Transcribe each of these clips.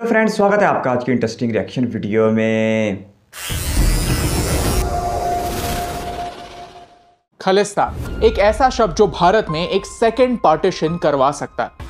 Friends, स्वागत है आपका आज की इंटरेस्टिंग रिएक्शन वीडियो में। खालिस्तान एक ऐसा शब्द जो भारत में एक सेकंड पार्टीशन करवा सकता है।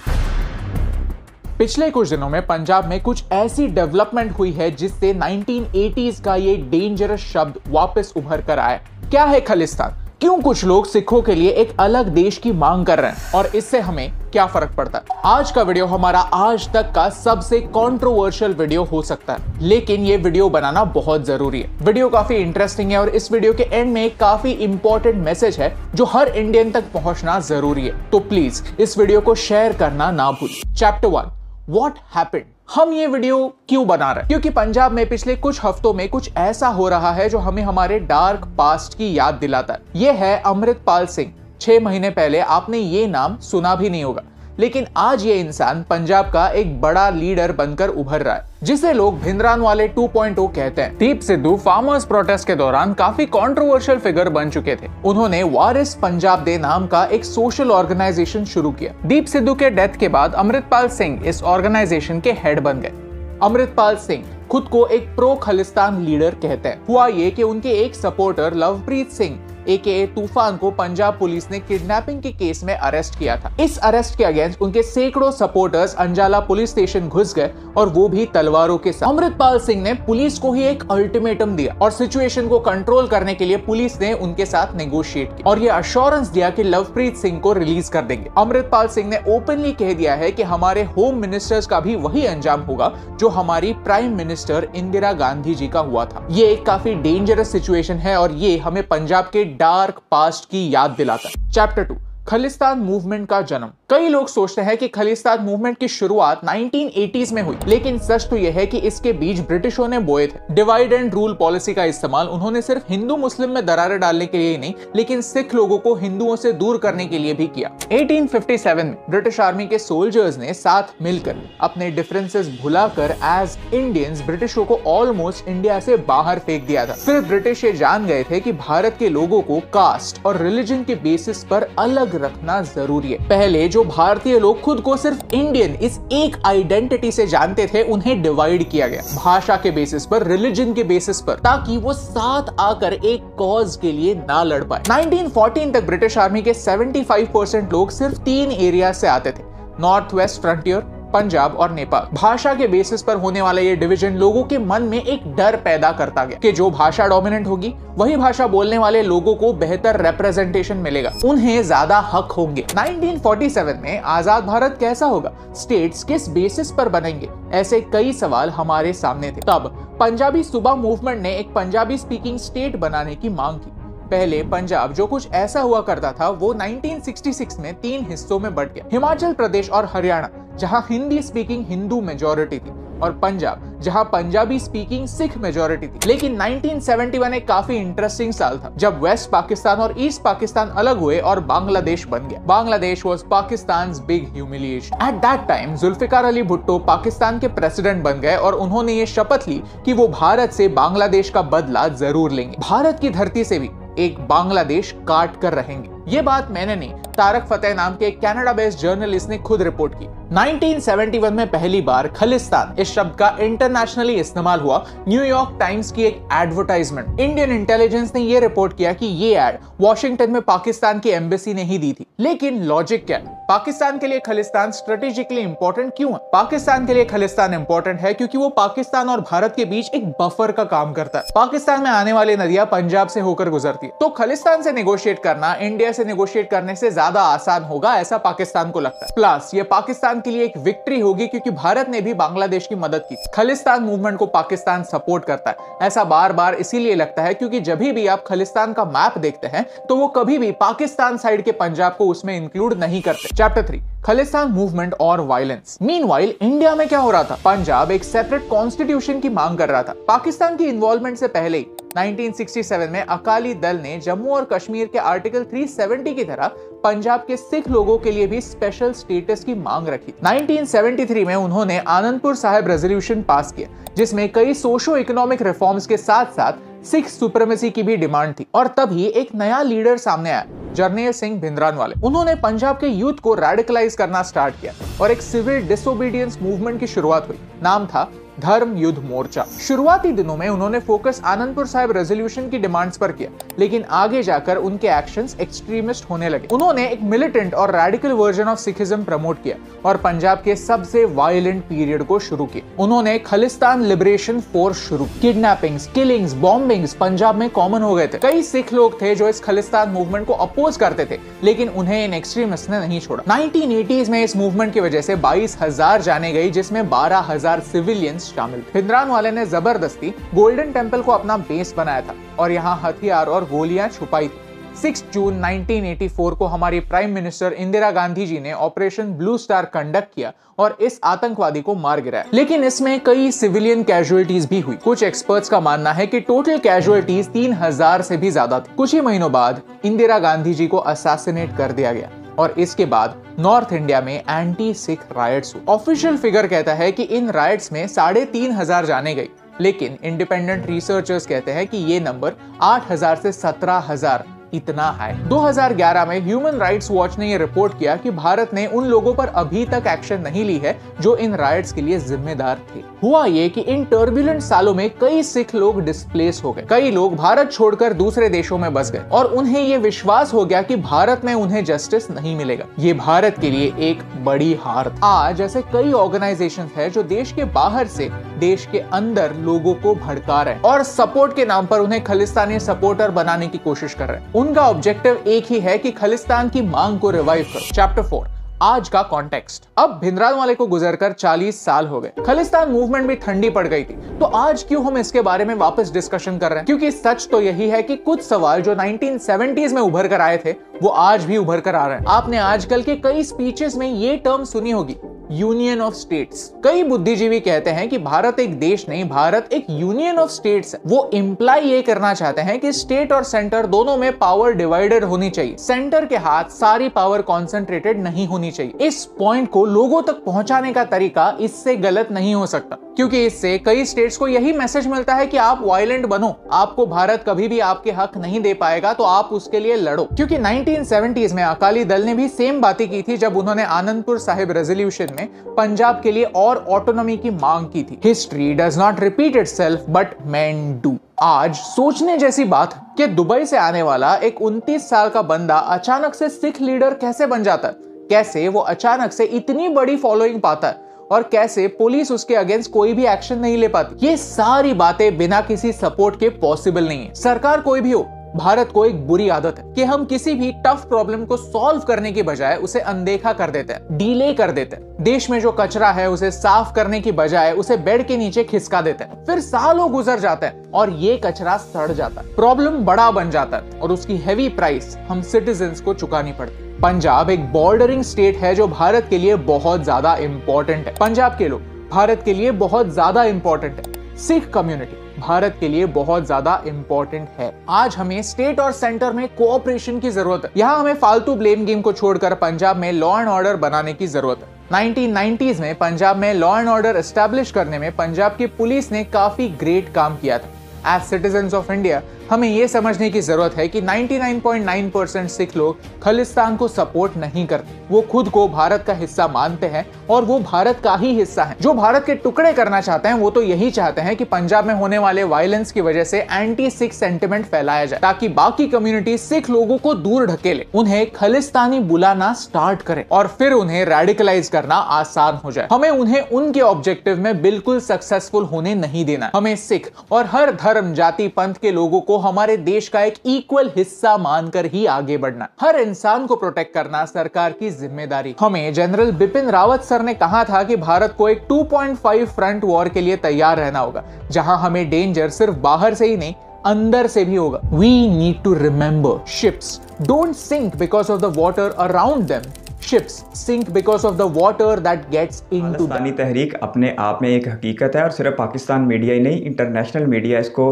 पिछले कुछ दिनों में पंजाब में कुछ ऐसी डेवलपमेंट हुई है जिससे 1980s का ये डेंजरस शब्द वापस उभर कर आया। क्या है खालिस्तान? क्यों कुछ लोग सिखों के लिए एक अलग देश की मांग कर रहे हैं और इससे हमें क्या फर्क पड़ता है? आज का वीडियो हमारा आज तक का सबसे कंट्रोवर्शियल वीडियो हो सकता है, लेकिन ये वीडियो बनाना बहुत जरूरी है। वीडियो काफी इंटरेस्टिंग है और इस वीडियो के एंड में एक काफी इंपॉर्टेंट मैसेज है जो हर इंडियन तक पहुंचना जरूरी है। तो प्लीज इस वीडियो को शेयर करना ना भूलिए। Chapter 1, what happened. हम ये वीडियो क्यों बना रहे हैं? क्योंकि पंजाब में पिछले कुछ हफ्तों में कुछ ऐसा हो रहा है जो हमें हमारे डार्क पास्ट की याद दिलाता है। ये है अमृतपाल सिंह। 6 महीने पहले आपने ये नाम सुना भी नहीं होगा, लेकिन आज ये इंसान पंजाब का एक बड़ा लीडर बनकर उभर रहा है, जिसे लोग भिंद्रानवाले 2.0 कहते हैं। दीप सिद्धू फार्मर्स प्रोटेस्ट के दौरान काफी कंट्रोवर्शियल फिगर बन चुके थे। उन्होंने वारिस पंजाब दे नाम का एक सोशल ऑर्गेनाइजेशन शुरू किया। दीप सिद्धू के डेथ के बाद अमृतपाल सिंह इस ऑर्गेनाइजेशन के हेड बन गए। अमृतपाल सिंह खुद को एक प्रो खालिस्तान लीडर कहते हैं। हुआ ये कि उनके एक सपोर्टर लवप्रीत सिंह एके तूफान को पंजाब पुलिस ने किडनैपिंग के केस में अरेस्ट किया था। इस अरेस्ट के अगेंस्ट उनके सैकड़ों सपोर्टर्स अंजाला पुलिस स्टेशन घुस गए और वो भी तलवारों के साथ। अमृतपाल सिंह ने पुलिस को ही एक अल्टीमेटम दिया और सिचुएशन को कंट्रोल करने के लिए पुलिस ने उनके साथ नेगोशिएट किया और ये अश्योरेंस दिया कि लवप्रीत सिंह को रिलीज कर देंगे। अमृतपाल सिंह ने ओपनली कह दिया है कि हमारे होम मिनिस्टर्स का भी वही अंजाम होगा जो हमारी प्राइम मिनिस्टर इंदिरा गांधी जी का हुआ था। ये एक काफी डेंजरस सिचुएशन है और ये हमें पंजाब के डार्क पास्ट की याद दिलाता है। चैप्टर 2, खालिस्तान मूवमेंट का जन्म। कई लोग सोचते हैं कि खालिस्तान मूवमेंट की शुरुआत 1980s में हुई, लेकिन सच तो यह है कि इसके बीज ब्रिटिशों ने बोए थे। डिवाइड एंड रूल पॉलिसी का इस्तेमाल उन्होंने सिर्फ हिंदू मुस्लिम में दरारें डालने के लिए ही नहीं, लेकिन सिख लोगों को हिंदुओं से दूर करने के लिए भी किया। 1857 में ब्रिटिश आर्मी के सोल्जर्स ने साथ मिलकर अपने डिफरेंसेस भुलाकर एज इंडियंस ब्रिटिशों को ऑलमोस्ट इंडिया से बाहर फेंक दिया था। फिर ब्रिटिश ये जान गए थे कि भारत के लोगों को कास्ट और रिलीजन के बेसिस पर अलग रखना जरूरी है। पहले जो भारतीय लोग खुद को सिर्फ इंडियन इस एक आइडेंटिटी से जानते थे, उन्हें डिवाइड किया गया भाषा के बेसिस पर, रिलीजन के बेसिस पर, ताकि वो साथ आकर एक कॉज के लिए ना लड़ पाए। 1914 तक ब्रिटिश आर्मी के 75% लोग सिर्फ 3 एरिया से आते थे, नॉर्थ वेस्ट फ्रंटियर, पंजाब और नेपाल। भाषा के बेसिस पर होने वाला ये डिवीजन लोगों के मन में एक डर पैदा करता गया कि जो भाषा डोमिनेंट होगी वही भाषा बोलने वाले लोगों को बेहतर रिप्रेजेंटेशन मिलेगा, उन्हें ज्यादा हक होंगे। 1947 में आजाद भारत कैसा होगा, स्टेट्स किस बेसिस पर बनेंगे, ऐसे कई सवाल हमारे सामने थे। तब पंजाबी सूबा मूवमेंट ने एक पंजाबी स्पीकिंग स्टेट बनाने की मांग की। पहले पंजाब जो कुछ ऐसा हुआ करता था वो 1966 में 3 हिस्सों में बंट गया। हिमाचल प्रदेश और हरियाणा जहां हिंदी स्पीकिंग हिंदू मेजॉरिटी थी, और पंजाब जहां पंजाबी स्पीकिंग सिख मेजॉरिटी थी। लेकिन 1971 एक काफी इंटरेस्टिंग साल था जब वेस्ट पाकिस्तान और ईस्ट पाकिस्तान अलग हुए और बांग्लादेश बन गया। Bangladesh was Pakistan's big humiliation. At that time Zulfikar Ali Bhutto Pakistan के प्रेसिडेंट बन गए और उन्होंने ये शपथ ली कि वो भारत से बांग्लादेश का बदला जरूर लेंगे। भारत की धरती से भी एक बांग्लादेश काट कर रहेंगे। ये बात मैंने नहीं, तारक फतेह नाम के कनाडा बेस्ड जर्नलिस्ट ने खुद रिपोर्ट की। 1971 में पहली बार खालिस्तान इस शब्द का इंटरनेशनली इस्तेमाल हुआ। न्यूयॉर्क टाइम्स की एक एडवर्टाइजमेंट, इंडियन इंटेलिजेंस ने यह रिपोर्ट किया कि ये एड वॉशिंगटन में पाकिस्तान की एम्बेसी ने ही दी थी। लेकिन लॉजिक क्या है? पाकिस्तान के लिए खालिस्तान स्ट्रेटेजिकली इंपॉर्टेंट क्यों है? पाकिस्तान के लिए खालिस्तान इंपॉर्टेंट है क्योंकि वो पाकिस्तान और भारत के बीच एक बफर का काम करता है। पाकिस्तान में आने वाली नदियां पंजाब से होकर गुजरती है, तो खालिस्तान से नेगोशिएट करना इंडिया से नेगोशिएट करने से ज्यादा आसान होगा, ऐसा पाकिस्तान को लगता है। प्लस ये पाकिस्तान के लिए एक विक्ट्री होगी क्योंकि भारत ने भी बांग्लादेश की मदद की। खालिस्तान मूवमेंट को पाकिस्तान सपोर्ट करता है, ऐसा बार बार इसीलिए लगता है क्योंकि जब भी आप खालिस्तान का मैप देखते हैं तो वो कभी भी पाकिस्तान साइड के पंजाब को उसमें इंक्लूड नहीं करते। चैप्टर 3, खालिस्तान मूवमेंट और वायलेंस। मीनवाइल इंडिया में क्या हो रहा था? पंजाब एक सेपरेट कॉन्स्टिट्यूशन की मांग कर रहा था। पाकिस्तान की इन्वॉल्वमेंट से पहले ही 1967 में अकाली दल ने जम्मू और कश्मीर के आर्टिकल 370 की तरह पंजाब के सिख लोगों के लिए भी स्पेशल स्टेटस की मांग रखी। 1973 में उन्होंने आनंदपुर साहिब रेजोल्यूशन पास किया जिसमें कई सोशो इकोनॉमिक रिफॉर्म्स के साथ साथ सिख सुप्रीमेसी की भी डिमांड थी। और तभी एक नया लीडर सामने आया जरनैल सिंह भिंद्रानवाले। उन्होंने पंजाब के यूथ को रेडिकलाइज करना स्टार्ट किया और एक सिविल डिसोबीडियंस मूवमेंट की शुरुआत हुई। नाम था धर्म युद्ध मोर्चा। शुरुआती दिनों में उन्होंने फोकस आनंदपुर साहिब रेजोल्यूशन की डिमांड्स पर किया, लेकिन आगे जाकर उनके एक्शंस एक्सट्रीमिस्ट होने लगे। उन्होंने एक मिलिटेंट और radical version of Sikhism promote किया और पंजाब के सबसे वायलेंट पीरियड को शुरू किया। उन्होंने खालिस्तान लिबरेशन फोर्स शुरू। किडनैपिंग्स, किलिंग्स, बॉम्बिंग्स पंजाब में कॉमन हो गए थे। कई सिख लोग थे जो इस खालिस्तान मूवमेंट को अपोज करते थे, लेकिन उन्हें इन एक्सट्रीमिस्ट ने नहीं छोड़ा। 1980s में इस मूवमेंट की वजह से 22,000 जाने गई, जिसमें 12,000 सिविलियंस शामिल थे। भिंद्रानवाले ने जबरदस्ती गोल्डन टेंपल को अपना बेस बनाया था और यहाँ हथियार और गोलियां छुपाई थी। 6 जून 1984 को हमारी प्राइम मिनिस्टर इंदिरा गांधी जी ने ऑपरेशन ब्लू स्टार कंडक्ट किया और इस आतंकवादी को मार गिराया, लेकिन इसमें कई सिविलियन कैजुअलिटीज भी हुई। कुछ एक्सपर्ट्स का मानना है कि टोटल कैजुअलिटीज 3,000 से भी ज्यादा थी। कुछ ही महीनों बाद इंदिरा गांधी जी को असैसिनेट कर दिया गया और इसके बाद नॉर्थ इंडिया में एंटी सिख राइट्स हुए। ऑफिशियल फिगर कहता है कि इन राइट्स में 3,500 जाने गई, लेकिन इंडिपेंडेंट रिसर्चर्स कहते हैं कि ये नंबर 8,000 से 17,000 इतना है। 2011 में ह्यूमन राइट्स वॉच ने यह रिपोर्ट किया कि भारत ने उन लोगों पर अभी तक एक्शन नहीं ली है जो इन राइट्स के लिए जिम्मेदार थे। हुआ ये कि इन टर्बुलेंट सालों में कई सिख लोग डिस्प्लेस हो गए। कई लोग भारत छोड़कर दूसरे देशों में बस गए और उन्हें ये विश्वास हो गया कि भारत में उन्हें जस्टिस नहीं मिलेगा। ये भारत के लिए एक बड़ी हार। आज ऐसे कई ऑर्गेनाइजेशंस हैं जो देश के बाहर से देश के अंदर लोगों को भड़का रहे हैं और सपोर्ट के नाम पर उन्हें खालिस्तानी सपोर्टर बनाने की कोशिश कर रहे हैं। उनका ऑब्जेक्टिव एक ही है कि खालिस्तान की मांग को रिवाइव करो। चैप्टर 4, आज का कॉन्टेक्स्ट। अब भिंद्रानवाले को गुजरकर 40 साल हो गए। खालिस्तान मूवमेंट भी ठंडी पड़ गई थी, तो आज क्यों हम इसके बारे में वापस डिस्कशन कर रहे हैं? क्योंकि सच तो यही है कि कुछ सवाल जो 1970s में उभर कर आए थे वो आज भी उभर कर आ रहे हैं। आपने आजकल के कई स्पीचेस में ये टर्म सुनी होगी, यूनियन ऑफ स्टेट्स। कई बुद्धिजीवी कहते हैं कि भारत एक देश नहीं, भारत एक यूनियन ऑफ स्टेट्स है। वो इंप्लाई ये करना चाहते हैं कि स्टेट और सेंटर दोनों में पावर डिवाइडेड होनी चाहिए। सेंटर के हाथ सारी पावर कॉन्सेंट्रेटेड नहीं होनी चाहिए। इस पॉइंट को लोगों तक पहुंचाने का तरीका इससे गलत नहीं हो सकता, क्योंकि इससे कई स्टेट्स को यही मैसेज मिलता है कि आप वायलेंट बनो, आपको भारत कभी भी आपके हक नहीं दे पाएगा, तो आप उसके लिए लड़ो। क्योंकि 1970s में अकाली दल ने भी सेम बातें की थी जब उन्होंने आनंदपुर साहिब रेजोल्यूशन में पंजाब के लिए और ऑटोनॉमी की मांग की थी। History does not repeat itself but main do. आज सोचने जैसी बात कि दुबई से आने वाला एक 29 साल का बंदा अचानक से सिख लीडर कैसे बन जाता है, कैसे वो अचानक से इतनी बड़ी फॉलोइंग पाता है और कैसे पुलिस उसके अगेंस्ट कोई भी एक्शन नहीं ले पाती। ये सारी बातें बिना किसी सपोर्ट के पॉसिबल नहीं है। सरकार कोई भी हो, भारत को एक बुरी आदत है कि हम किसी भी टफ प्रॉब्लम को सॉल्व करने की बजाय उसे अनदेखा कर देते हैं, डिले कर देते हैं। देश में जो कचरा है उसे साफ करने की बजाय उसे बेड के नीचे खिसका देते हैं। फिर सालों गुजर जाते हैं और ये कचरा सड़ जाता है, प्रॉब्लम बड़ा बन जाता है और उसकी हैवी प्राइस हम सिटीजन्स को चुकानी पड़ती है। पंजाब एक बॉर्डरिंग स्टेट है जो भारत के लिए बहुत ज्यादा इंपॉर्टेंट है। पंजाब के लोग भारत के लिए बहुत ज्यादा इंपॉर्टेंट है। सिख कम्युनिटी भारत के लिए बहुत ज्यादा इंपॉर्टेंट है। आज हमें स्टेट और सेंटर में कोऑपरेशन की जरूरत है। यहाँ हमें फालतू ब्लेम गेम को छोड़कर पंजाब में लॉ एंड ऑर्डर बनाने की जरूरत है। 1990s में पंजाब में लॉ एंड ऑर्डर एस्टैब्लिश करने में पंजाब की पुलिस ने काफी ग्रेट काम किया था। एज सिटीजन्स ऑफ इंडिया हमें यह समझने की जरूरत है कि 99.9% सिख लोग खालिस्तान को सपोर्ट नहीं करते। वो खुद को भारत का हिस्सा मानते हैं और वो भारत का ही हिस्सा है। जो भारत के टुकड़े करना चाहते हैं वो तो यही चाहते हैं कि पंजाब में होने वाले वायलेंस की वजह से एंटी सिख सेंटिमेंट फैलाया जाए, ताकि बाकी कम्युनिटी सिख लोगों को दूर ढकेले, उन्हें खालिस्तानी बुलाना स्टार्ट करे और फिर उन्हें रेडिकलाइज करना आसान हो जाए। हमें उन्हें उनके ऑब्जेक्टिव में बिल्कुल सक्सेसफुल होने नहीं देना। हमें सिख और हर धर्म, जाति, पंथ के लोगों को हमारे देश का एक इक्वल हिस्सा मानकर ही आगे बढ़ना। हर इंसान को प्रोटेक्ट करना सरकार की जिम्मेदारी। हमें जनरल बिपिन रावत सर ने कहा था कि भारत को एक 2.5 फ्रंट वॉर के लिए तैयार रहना होगा, जहां हमें डेंजर सिर्फ बाहर से ही नहीं अंदर से भी होगा। We need to remember, ships don't sink because of the water around them. Ships sink because of the water that gets into them. Khalistani तहरीक अपने आप में एक हकीकत है और सिर्फ पाकिस्तान मीडिया ही नहीं, इंटरनेशनल मीडिया इसको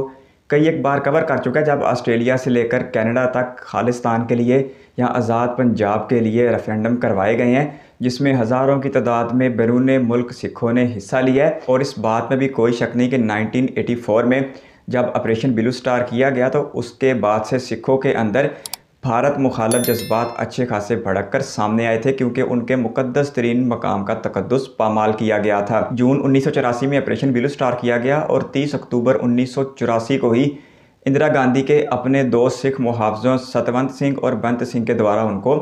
कई एक बार कवर कर चुका है। जब ऑस्ट्रेलिया से लेकर कनाडा तक खालिस्तान के लिए या आज़ाद पंजाब के लिए रेफरेंडम करवाए गए हैं, जिसमें हज़ारों की तादाद में बैरून मुल्क सिखों ने हिस्सा लिया है। और इस बात में भी कोई शक नहीं कि 1984 में जब ऑपरेशन ब्लू स्टार किया गया तो उसके बाद से सिखों के अंदर भारत मुखालफ जज्बात अच्छे खासे भड़क कर सामने आए थे, क्योंकि उनके मुकद्दस तरीन मकाम का तकद्दुस पामाल किया गया था। जून 1984 में ऑपरेशन ब्लू स्टार किया गया और 30 अक्टूबर 1984 को ही इंदिरा गांधी के अपने दो सिख मुहावजों सतवंत सिंह और बंत सिंह के द्वारा उनको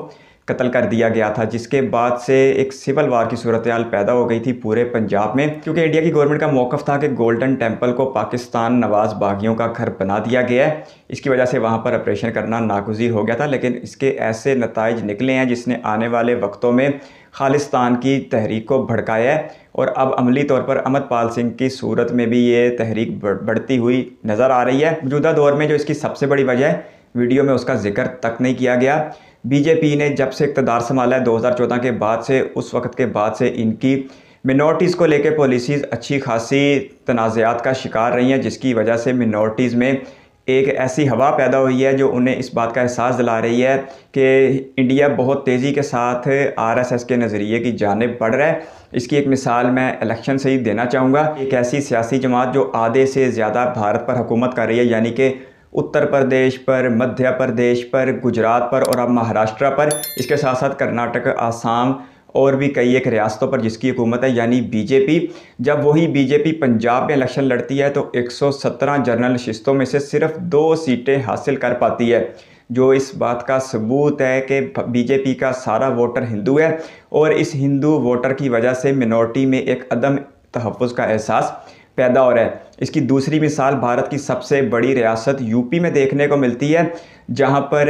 कत्ल कर दिया गया था, जिसके बाद से एक सिविल वार की सूरत हाल पैदा हो गई थी पूरे पंजाब में, क्योंकि इंडिया की गवर्नमेंट का मौक़िफ़ था कि गोल्डन टेम्पल को पाकिस्तान नवाज बागियों का घर बना दिया गया है। इसकी वजह से वहाँ पर ऑपरेशन करना नागुज़ीर हो गया था, लेकिन इसके ऐसे नताइज निकले हैं जिसने आने वाले वक्तों में खालिस्तान की तहरीक को भड़काया है और अब अमली तौर पर अमरपाल सिंह की सूरत में भी ये तहरीक बढ़ती हुई नज़र आ रही है। मौजूदा दौर में जो इसकी सबसे बड़ी वजह है, वीडियो में उसका जिक्र तक नहीं किया गया। बीजेपी ने जब से इक़्तिदार संभाला है 2014 के बाद से, उस वक्त के बाद से इनकी मिनॉरिटीज़ को लेकर पॉलिसीज़ अच्छी खासी तनाज़ात का शिकार रही हैं, जिसकी वजह से मिनॉरिटीज़ में एक ऐसी हवा पैदा हुई है जो उन्हें इस बात का एहसास दिला रही है कि इंडिया बहुत तेज़ी के साथ आरएसएस के नज़रिए की जानिब बढ़ रहा है। इसकी एक मिसाल मैं इलेक्शन से ही देना चाहूँगा। एक ऐसी सियासी जमात जो आधे से ज़्यादा भारत पर हुकूमत कर रही है, यानी कि उत्तर प्रदेश पर, मध्य प्रदेश पर, गुजरात पर और अब महाराष्ट्र पर, इसके साथ साथ कर्नाटक, आसाम और भी कई एक रियासतों पर जिसकी हुकूमत है, यानी बीजेपी। जब वही बीजेपी पंजाब में इलेक्शन लड़ती है तो 117 जनरल नशिस्तों में से सिर्फ 2 सीटें हासिल कर पाती है, जो इस बात का सबूत है कि बीजेपी का सारा वोटर हिंदू है और इस हिंदू वोटर की वजह से मिनॉरिटी में एक अदम तहफ़्फ़ुज़ का एहसास पैदा हो रहा है। इसकी दूसरी मिसाल भारत की सबसे बड़ी रियासत यूपी में देखने को मिलती है, जहां पर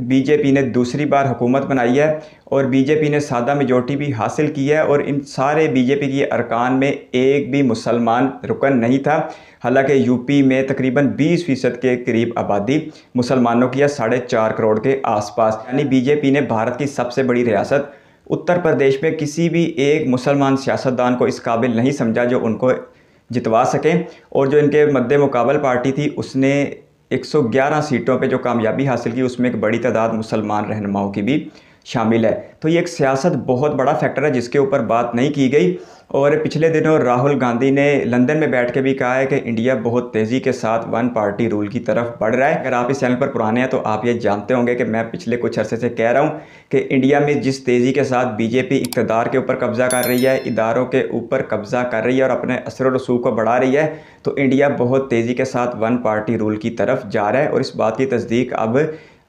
बीजेपी ने दूसरी बार हुकूमत बनाई है और बीजेपी ने सादा मेजॉरिटी भी हासिल की है और इन सारे बीजेपी के अरकान में एक भी मुसलमान रुकन नहीं था। हालांकि यूपी में तकरीबन 20% के करीब आबादी मुसलमानों की है, 4.5 करोड़ के आसपास। यानी बीजेपी ने भारत की सबसे बड़ी रियासत उत्तर प्रदेश में किसी भी एक मुसलमान सियासतदान को इस काबिल नहीं समझा जो उनको जितवा सकें, और जो इनके मद्दे मुकाबल पार्टी थी उसने 111 सीटों पे जो कामयाबी हासिल की, उसमें एक बड़ी तादाद मुसलमान रहनुमाओं की भी शामिल है। तो ये एक सियासत बहुत बड़ा फैक्टर है जिसके ऊपर बात नहीं की गई। और पिछले दिनों राहुल गांधी ने लंदन में बैठ के भी कहा है कि इंडिया बहुत तेज़ी के साथ वन पार्टी रूल की तरफ बढ़ रहा है। अगर आप इस चैनल पर पुराने हैं तो आप ये जानते होंगे कि मैं पिछले कुछ अरसे से कह रहा हूँ कि इंडिया में जिस तेज़ी के साथ बीजेपी इक़्तिदार के ऊपर कब्ज़ा कर रही है, इदारों के ऊपर कब्ज़ा कर रही है और अपने असर रसूख को बढ़ा रही है, तो इंडिया बहुत तेज़ी के साथ वन पार्टी रूल की तरफ जा रहा है। और इस बात की तस्दीक अब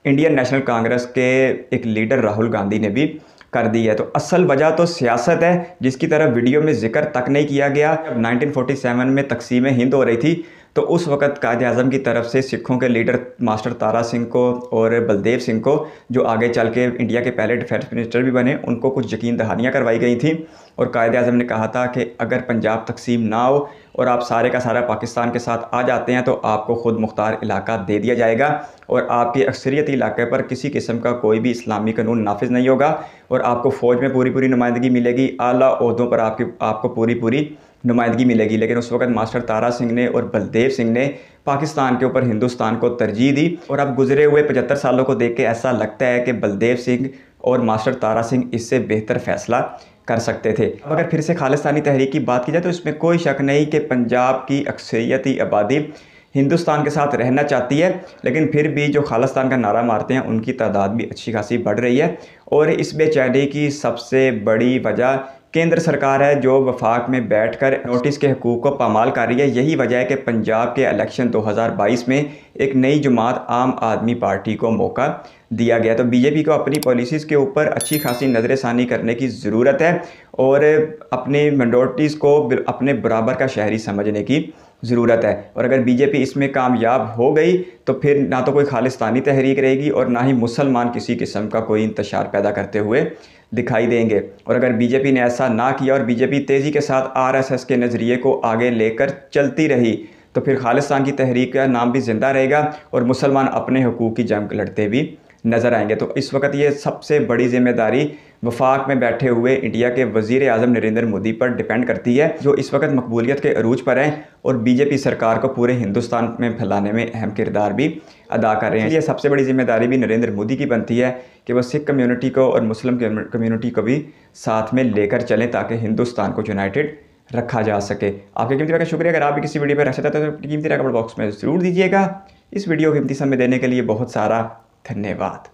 इंडियन नेशनल कांग्रेस के एक लीडर राहुल गांधी ने भी कर दी है। तो असल वजह तो सियासत है, जिसकी तरफ वीडियो में जिक्र तक नहीं किया गया। जब 1947 में तकसीम हिंद हो रही थी तो उस वक़्त कायद आज़म की तरफ से सिखों के लीडर मास्टर तारा सिंह को और बलदेव सिंह को, जो आगे चल के इंडिया के पहले डिफेंस मिनिस्टर भी बने, उनको कुछ यकीन दहानियाँ करवाई गई थी और कायद आज़म ने कहा था कि अगर पंजाब तकसीम ना हो और आप सारे का सारा पाकिस्तान के साथ आ जाते हैं तो आपको ख़ुद मुख्तार इलाका दे दिया जाएगा और आपके अक्सरियती इलाके पर किसी किस्म का कोई भी इस्लामी कानून नाफिज नहीं होगा और आपको फ़ौज में पूरी नुमाइंदगी मिलेगी, आला ओहदों पर आपको पूरी नुमाइंदगी मिलेगी। लेकिन उस वक्त मास्टर तारा सिंह ने और बलदेव सिंह ने पाकिस्तान के ऊपर हिंदुस्तान को तरजीह दी और अब गुजरे हुए 75 सालों को देख के ऐसा लगता है कि बलदेव सिंह और मास्टर तारा सिंह इससे बेहतर फैसला कर सकते थे। अब अगर फिर से खालिस्तानी तहरीक की बात की जाए तो इसमें कोई शक नहीं कि पंजाब की अक्सरियती आबादी हिंदुस्तान के साथ रहना चाहती है, लेकिन फिर भी जो खालिस्तान का नारा मारते हैं उनकी तादाद भी अच्छी खासी बढ़ रही है। और इस बेचैनी की सबसे बड़ी वजह केंद्र सरकार है, जो वफाक में बैठकर नोटिस के हकूक़ को पामाल कर रही है। यही वजह है कि पंजाब के इलेक्शन 2022 में एक नई जमात आम आदमी पार्टी को मौका दिया गया। तो बीजेपी को अपनी पॉलिसीज़ के ऊपर अच्छी खासी नज़रसानी करने की ज़रूरत है और अपनी मिनॉरिटीज़ को अपने बराबर का शहरी समझने की ज़रूरत है। और अगर बीजेपी इसमें कामयाब हो गई तो फिर ना तो कोई खालिस्तानी तहरीक रहेगी और ना ही मुसलमान किसी किस्म का कोई इंतशार पैदा करते हुए दिखाई देंगे। और अगर बीजेपी ने ऐसा ना किया और बीजेपी तेज़ी के साथ आरएसएस के नज़रिए को आगे लेकर चलती रही तो फिर खालिस्तान की तहरीक का नाम भी ज़िंदा रहेगा और मुसलमान अपने हकूक़ की जंग लड़ते भी नज़र आएंगे। तो इस वक्त ये सबसे बड़ी जिम्मेदारी वफाक में बैठे हुए इंडिया के वज़ीर आज़म नरेंद्र मोदी पर डिपेंड करती है, जो इस वक्त मकबूलियत के अरूज पर हैं और बीजेपी सरकार को पूरे हिंदुस्तान में फैलाने में अहम किरदार भी अदा कर रहे हैं। ये सबसे बड़ी जिम्मेदारी भी नरेंद्र मोदी की बनती है कि वह सिख कम्यूनिटी को और मुस्लिम कम्यूनिटी को भी साथ में लेकर चलें ताकि हिंदुस्तान को यूनाइटेड रखा जा सके। आपके कीमती राय का शुक्रिया। अगर आप भी किसी वीडियो पर रह सकते हैं तो कीमती राय कमेंट बॉक्स में ज़रूर दीजिएगा। इस वीडियो को कीमती समय देने के लिए बहुत सारा धन्यवाद।